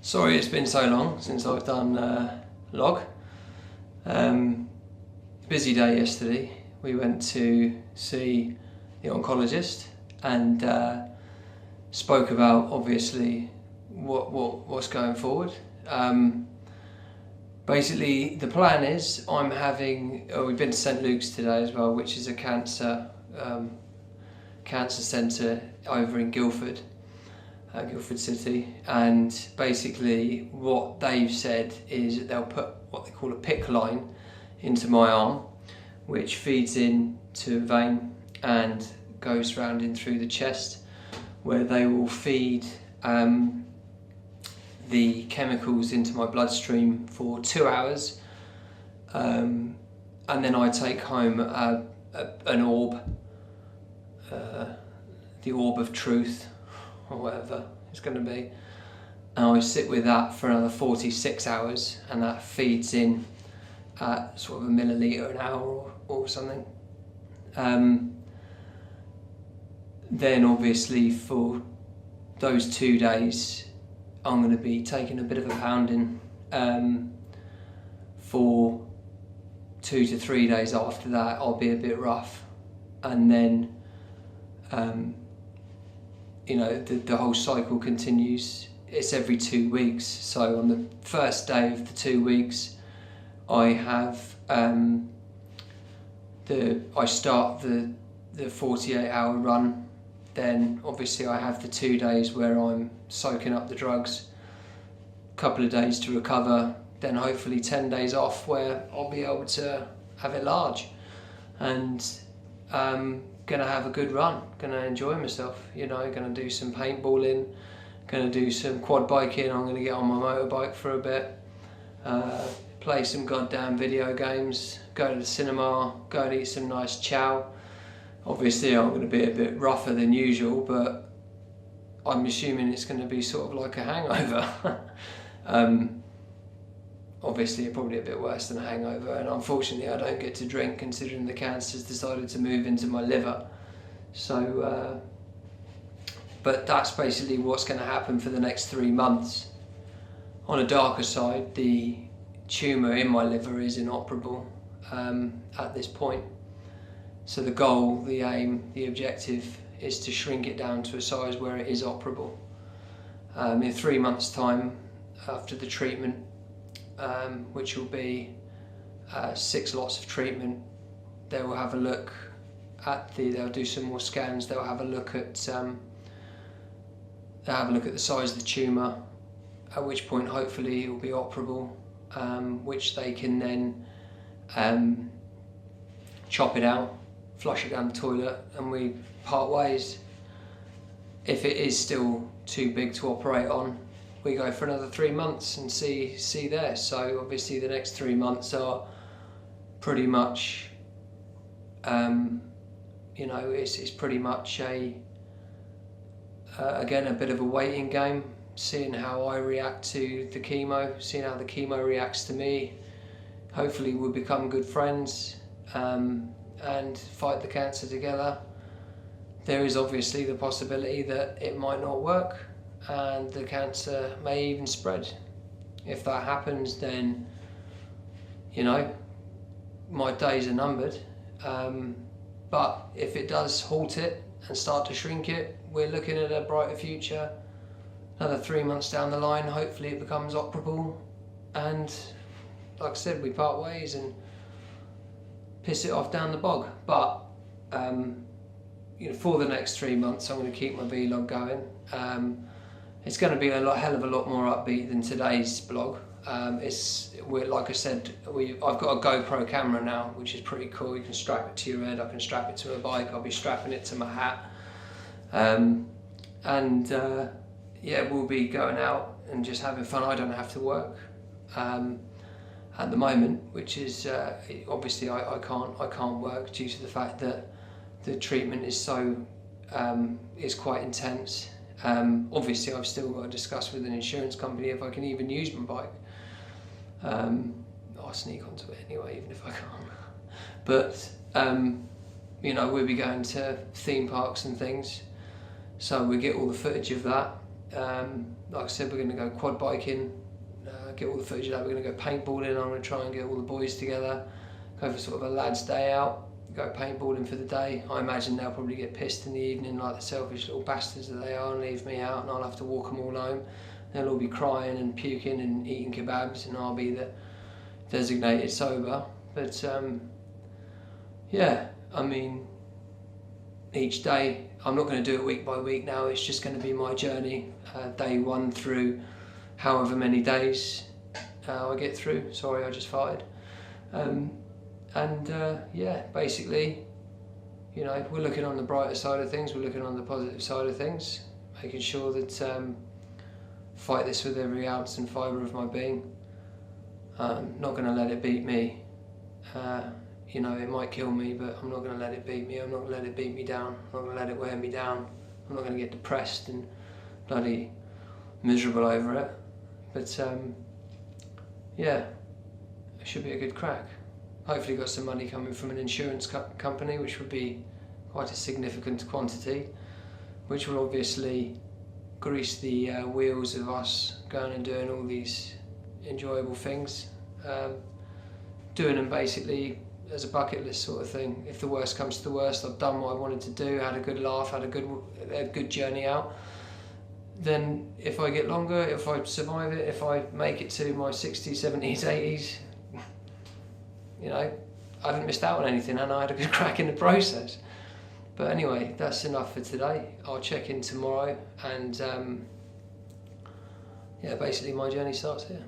Sorry it's been so long since I've done log. Busy day yesterday. We went to see the oncologist and spoke about obviously what's going forward. Basically the plan is we've been to St Luke's today as well, which is a cancer centre over in Guildford City, and basically what they've said is that they'll put what they call a PICC line into my arm, which feeds into a vein and goes round in through the chest, where they will feed the chemicals into my bloodstream for 2 hours, and then I take home an orb, the orb of truth, or whatever it's going to be, and I sit with that for another 46 hours, and that feeds in at sort of a milliliter an hour or something. Then obviously for those 2 days I'm going to be taking a bit of a pounding. For 2 to 3 days after that I'll be a bit rough, and then the whole cycle continues. It's every 2 weeks. So on the first day of the 2 weeks, I have I start the 48-hour run. Then obviously I have the 2 days where I'm soaking up the drugs, a couple of days to recover, then hopefully 10 days off where I'll be able to have it large, and gonna have a good run, gonna enjoy myself, gonna do some paintballing, gonna do some quad biking, I'm gonna get on my motorbike for a bit, play some goddamn video games, go to the cinema, go and eat some nice chow. Obviously I'm gonna be a bit rougher than usual, but I'm assuming it's gonna be sort of like a hangover. Obviously probably a bit worse than a hangover, and unfortunately I don't get to drink considering the cancer's decided to move into my liver. So, but that's basically what's going to happen for the next 3 months. On a darker side, the tumour in my liver is inoperable at this point. So the goal, the aim, the objective is to shrink it down to a size where it is operable. In 3 months' time, after the treatment, which will be 6 lots of treatment, they will have a look at they'll do some more scans, they'll have a look at the size of the tumour, at which point hopefully it will be operable, which they can then chop it out, flush it down the toilet, and we part ways. If it is still too big to operate on, we go for another 3 months and see there. So obviously the next 3 months are pretty much, it's pretty much again a bit of a waiting game, seeing how I react to the chemo, seeing how the chemo reacts to me. Hopefully we'll become good friends and fight the cancer together. There is obviously the possibility that it might not work, and the cancer may even spread. If that happens, then my days are numbered, but if it does halt it and start to shrink it, we're looking at a brighter future. Another 3 months down the line, hopefully it becomes operable, and like I said, we part ways and piss it off down the bog. But for the next 3 months I'm going to keep my vlog going. It's going to be hell of a lot more upbeat than today's blog. Like I said, I've got a GoPro camera now, which is pretty cool. You can strap it to your head, I can strap it to a bike, I'll be strapping it to my hat. We'll be going out and just having fun. I don't have to work at the moment, which is obviously I can't work due to the fact that the treatment is is quite intense. Obviously I've still got to discuss with an insurance company if I can even use my bike. I'll sneak onto it anyway, even if I can't. But we'll be going to theme parks and things, so we get all the footage of that. Like I said, we're going to go quad biking, get all the footage of that. We're going to go paintballing. I'm going to try and get all the boys together, go for sort of a lad's day out, go paintballing for the day. I imagine they'll probably get pissed in the evening like the selfish little bastards that they are and leave me out, and I'll have to walk them all home. They'll all be crying and puking and eating kebabs, and I'll be the designated sober. But yeah, I mean, each day, I'm not going to do it week by week now, it's just going to be my journey, day 1 through however many days I get through. Sorry, I just farted. Yeah, basically, you know, we're looking on the brighter side of things, we're looking on the positive side of things, making sure that fight this with every ounce and fibre of my being. Not going to let it beat me. You know, it might kill me, but I'm not going to let it beat me. I'm not going to let it beat me down. I'm not going to let it wear me down. I'm not going to get depressed and bloody miserable over it. But yeah, it should be a good crack. Hopefully got some money coming from an insurance company, which would be quite a significant quantity, which will obviously grease the wheels of us going and doing all these enjoyable things. Doing them basically as a bucket list sort of thing. If the worst comes to the worst, I've done what I wanted to do, had a good laugh, had a good journey out. Then if I get longer, if I survive it, if I make it to my 60s, 70s, 80s, you know, I haven't missed out on anything and I had a good crack in the process. But anyway, that's enough for today. I'll check in tomorrow and yeah, basically my journey starts here.